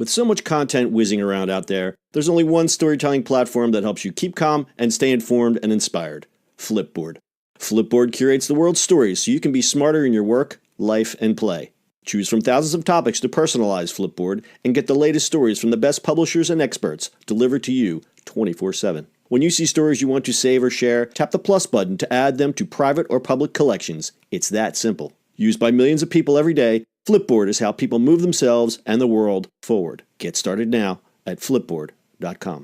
With so much content whizzing around out there, there's only one storytelling platform that helps you keep calm and stay informed and inspired: Flipboard. Flipboard curates the world's stories so you can be smarter in your work, life, and play. Choose from thousands of topics to personalize Flipboard and get the latest stories from the best publishers and experts delivered to you 24/7. When you see stories you want to save or share, tap the plus button to add them to private or public collections. It's that simple. Used by millions of people every day, Flipboard is how people move themselves and the world forward. Get started now at flipboard.com.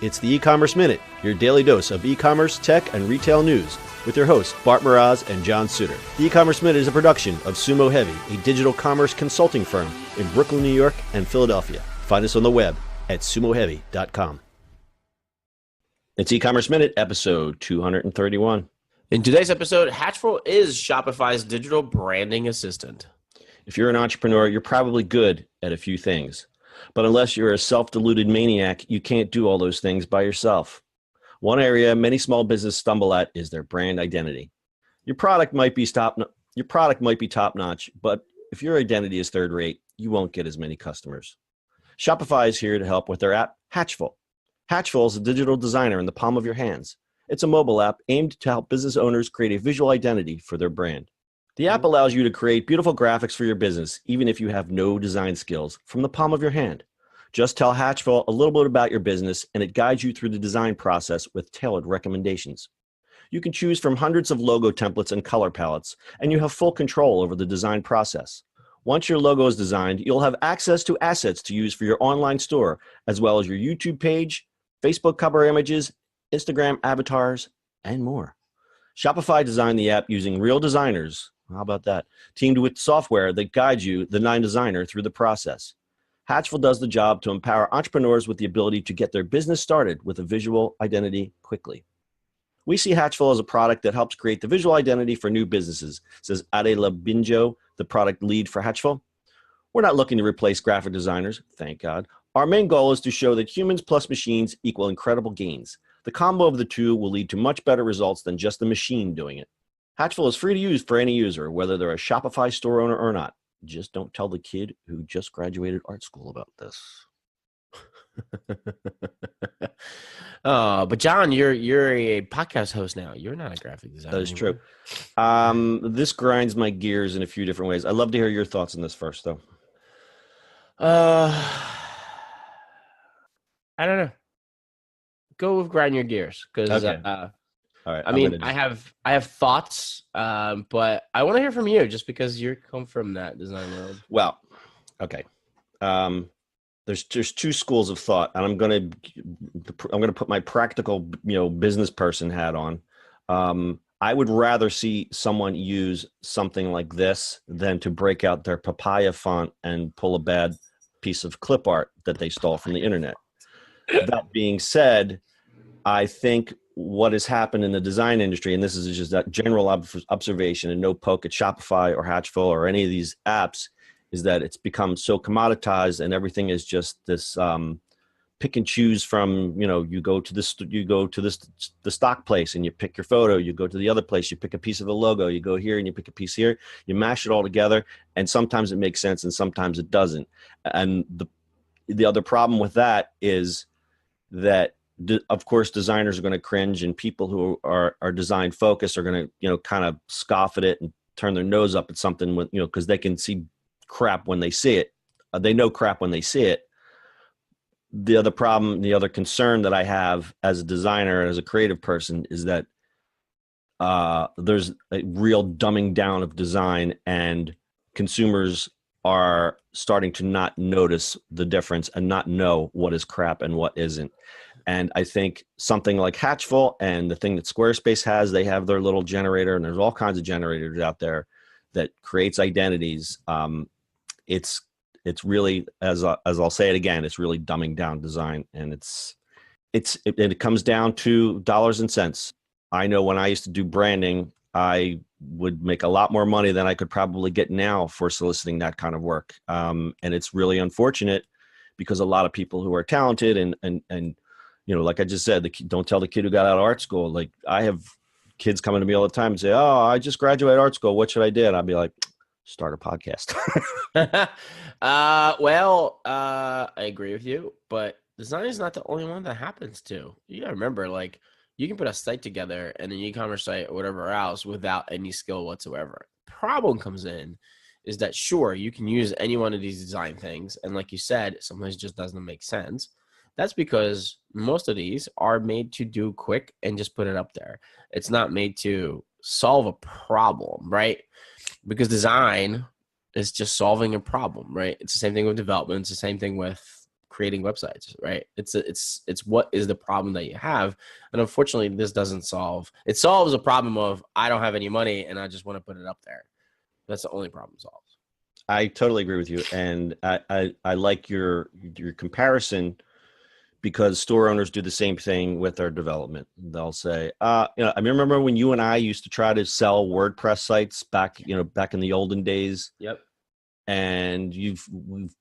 It's the E-Commerce Minute, your daily dose of e-commerce, tech, and retail news, with your hosts Bart Mraz and John Suter. The E-Commerce Minute is a production of Sumo Heavy, a digital commerce consulting firm in Brooklyn, New York, and Philadelphia. Find us on the web at sumoheavy.com. It's E-Commerce Minute, episode 231. In today's episode, Hatchful is Shopify's digital branding assistant. If you're an entrepreneur, you're probably good at a few things. But unless you're a self-deluded maniac, you can't do all those things by yourself. One area many small businesses stumble at is their brand identity. Your product might be top-notch, but if your identity is third-rate, you won't get as many customers. Shopify is here to help with their app, Hatchful. Hatchful is a digital designer in the palm of your hands. It's a mobile app aimed to help business owners create a visual identity for their brand. The app allows you to create beautiful graphics for your business, even if you have no design skills, from the palm of your hand. Just tell Hatchful a little bit about your business, and it guides you through the design process with tailored recommendations. You can choose from hundreds of logo templates and color palettes, and you have full control over the design process. Once your logo is designed, you'll have access to assets to use for your online store, as well as your YouTube page, Facebook cover images, Instagram avatars, and more. Shopify designed the app using real designers, how about that, teamed with software that guides you, the designer, through the process. Hatchful does the job to empower entrepreneurs with the ability to get their business started with a visual identity quickly. We see Hatchful as a product that helps create the visual identity for new businesses, says Ade Labinjo, the product lead for Hatchful. We're not looking to replace graphic designers, thank God. Our main goal is to show that humans plus machines equal incredible gains. The combo of the two will lead to much better results than just the machine doing it. Hatchful is free to use for any user, whether they're a Shopify store owner or not. Just don't tell the kid who just graduated art school about this. But John, you're a podcast host now. You're not a graphic designer. That is true. This grinds my gears in a few different ways. I'd love to hear your thoughts on this first, though. I don't know. Go with grind your gears, because okay. All right. I have thoughts, but I want to hear from you, just because you come from that design world. Well, okay. There's two schools of thought, and I'm gonna put my practical, business person hat on. I would rather see someone use something like this than to break out their papaya font and pull a bad piece of clip art that they stole from the internet. That being said, I think what has happened in the design industry, and this is just that general observation and no poke at Shopify or Hatchful or any of these apps, is that it's become so commoditized and everything is just this pick and choose from, you go to the stock place and you pick your photo, you go to the other place, you pick a piece of the logo, you go here and you pick a piece here, you mash it all together, and sometimes it makes sense and sometimes it doesn't. And the other problem with that is that, of course, designers are going to cringe, and people who are design focused are going to, kind of scoff at it and turn their nose up at something with, because they can see crap when they see it. They know crap when they see it. The other problem, the other concern that I have as a designer, as a creative person, is that there's a real dumbing down of design, and consumers are starting to not notice the difference and not know what is crap and what isn't. And I think something like Hatchful and the thing that Squarespace has, they have their little generator, and there's all kinds of generators out there that creates identities. It's really, as I'll say it again, it's really dumbing down design, and it comes down to dollars and cents. I know when I used to do branding, I would make a lot more money than I could probably get now for soliciting that kind of work. And it's really unfortunate, because a lot of people who are talented and like I just said, don't tell the kid who got out of art school. Like, I have kids coming to me all the time and say, "Oh, I just graduated art school. What should I do?" And I'd be like, Start a podcast. I agree with you, but design is not the only one that happens to. You gotta remember, like, you can put a site together and an e-commerce site or whatever else without any skill whatsoever. Problem comes in is that sure, you can use any one of these design things, and like you said, sometimes it just doesn't make sense. That's because most of these are made to do quick and just put it up there. It's not made to solve a problem, right? Because design is just solving a problem, right? It's the same thing with development. It's the same thing with creating websites, right? It's what is the problem that you have, and unfortunately, this doesn't solve. It solves a problem of I don't have any money and I just want to put it up there. That's the only problem it solves. I totally agree with you, and I like your comparison, because store owners do the same thing with their development. They'll say, I remember when you and I used to try to sell WordPress sites back in the olden days. Yep. And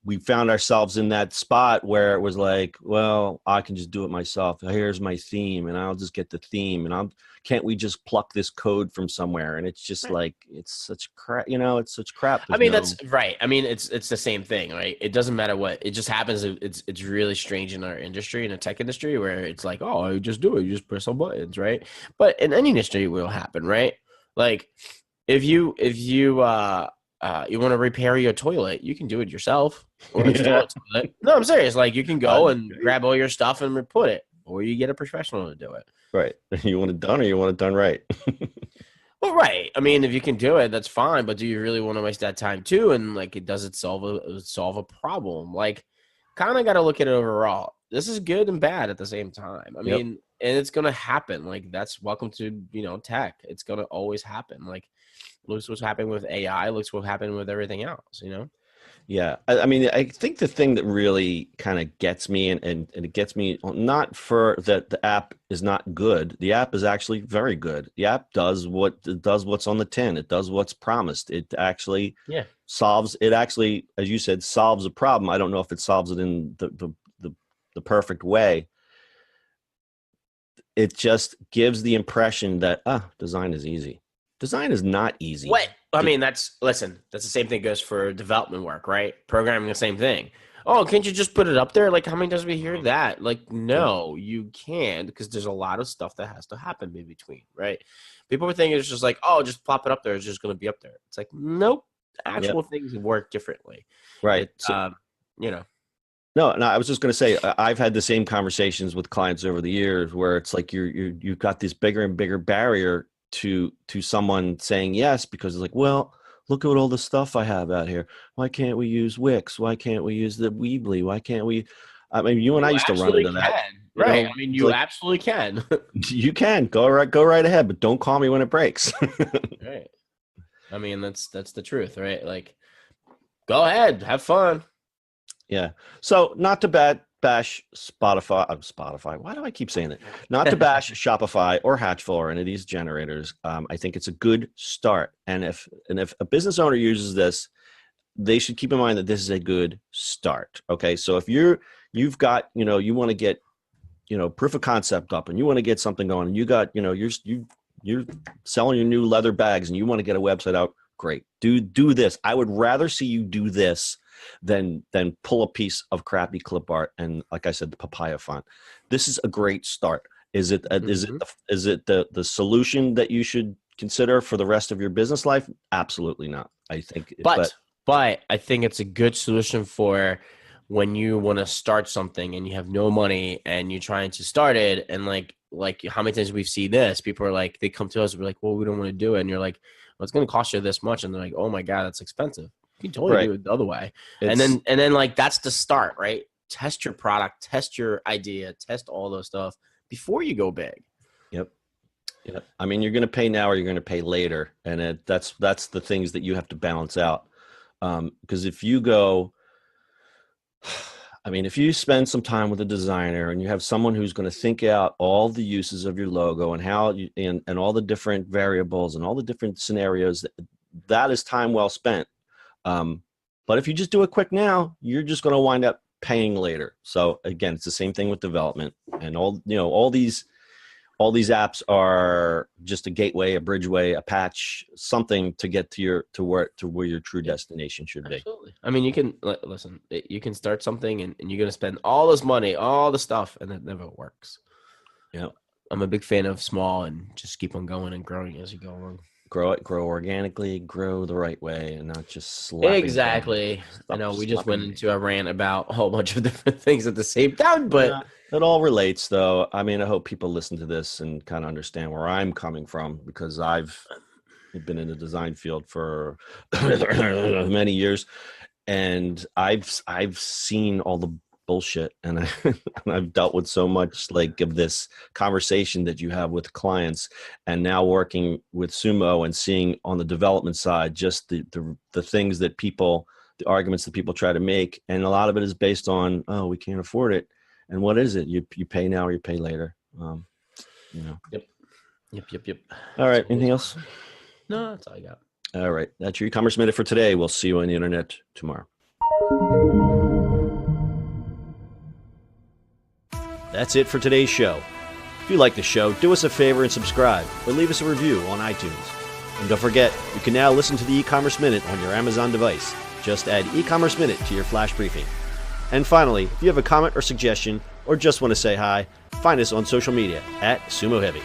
we found ourselves in that spot where it was like, well, I can just do it myself. Here's my theme, and I'll just get the theme, and can't we just pluck this code from somewhere? And it's just like, it's such crap, it's such crap. That's right. I mean, it's the same thing, right? It doesn't matter what. It just happens. It's really strange in our industry, in the tech industry, where it's like, oh, you just do it. You just press some buttons, right? But in any industry, it will happen, right? Like if you you want to repair your toilet, you can do it yourself. Or install a toilet. No, I'm serious. Like you can go and grab all your stuff and put it, or you get a professional to do it. Right. You want it done, or you want it done right? Well, right. I mean, if you can do it, that's fine. But do you really want to waste that time too? And like, does it solve a problem? Like, kind of got to look at it overall. This is good and bad at the same time. I mean, and it's gonna happen. Like that's welcome to tech. It's gonna always happen. Like. Looks what's happening with AI. Looks what happened with everything else, Yeah. I mean, I think the thing that really kind of gets me, and it gets me not for that the app is not good. The app is actually very good. The app does what's on the tin. It does what's promised. It actually solves, as you said, solves a problem. I don't know if it solves it in the perfect way. It just gives the impression that design is easy. Design is not easy. What? I mean, that's the same thing goes for development work, right? Programming, the same thing. Oh, can't you just put it up there? Like, how many times we hear that? Like, no, you can't, because there's a lot of stuff that has to happen in between, right? People are thinking it's just like, oh, just plop it up there. It's just going to be up there. It's like, nope. Actual things work differently. Right. No, I was just going to say, I've had the same conversations with clients over the years where it's like you've got this bigger and bigger barrier to someone saying yes, because it's like, well, look at all the stuff I have out here. Why can't we use Wix? Why can't we use the Weebly? Why can't we? I mean, you and I used to run into that. Right. I mean, you absolutely can. You can go right ahead, but don't call me when it breaks. Right. I mean, that's the truth, right? Like, go ahead, have fun. Yeah. So not to bash Spotify. Why do I keep saying that? Not to bash Shopify or Hatchful or any of these generators. I think it's a good start. And if a business owner uses this, they should keep in mind that this is a good start. Okay. So if you've got, you want to get, proof of concept up, and you want to get something going, and you got, you're selling your new leather bags and you want to get a website out, great. Do this. I would rather see you do this than pull a piece of crappy clip art and, like I said, the papaya font. This is a great start. Is it the solution that you should consider for the rest of your business life? Absolutely not. I think, but I think it's a good solution for when you want to start something and you have no money and you're trying to start it, and like how many times we've seen this, people are like, they come to us and we're like, well, we don't want to do it, and you're like, well, it's going to cost you this much, and they're like, oh my god, that's expensive. You can totally do it the other way. And then like, that's the start, right? Test your product, test your idea, test all those stuff before you go big. Yep. I mean, you're going to pay now or you're going to pay later. And that's the things that you have to balance out. Because if you go, if you spend some time with a designer and you have someone who's going to think out all the uses of your logo and how and all the different variables and all the different scenarios, that is time well spent. But if you just do it quick now, you're just going to wind up paying later. So again, it's the same thing with development and all these all these apps are just a gateway, a bridgeway, a patch, something to get to where your true destination should be. Absolutely. I mean, you can listen. You can start something, and you're going to spend all this money, all the stuff, and it never works. Yeah, I'm a big fan of small and just keep on going and growing as you go along. Grow organically, grow the right way, and not just slapping. Exactly. I know we just went into a rant about a whole bunch of different things at the same time, but it all relates, though. I mean, I hope people listen to this and kind of understand where I'm coming from, because I've been in the design field for many years, and I've seen all the bullshit, and I've dealt with so much like of this conversation that you have with clients, and now working with Sumo and seeing on the development side just the things that the arguments that people try to make, and a lot of it is based on, oh, we can't afford it, and what is it? You pay now or you pay later. Yep. All right, anything else? No, that's all I got. All right, that's your e-commerce minute for today. We'll see you on the internet tomorrow. That's it for today's show. If you like the show, do us a favor and subscribe, or leave us a review on iTunes. And don't forget, you can now listen to the e-commerce minute on your Amazon device. Just add e-commerce minute to your flash briefing. And finally, if you have a comment or suggestion, or just want to say hi, find us on social media @SumoHeavy.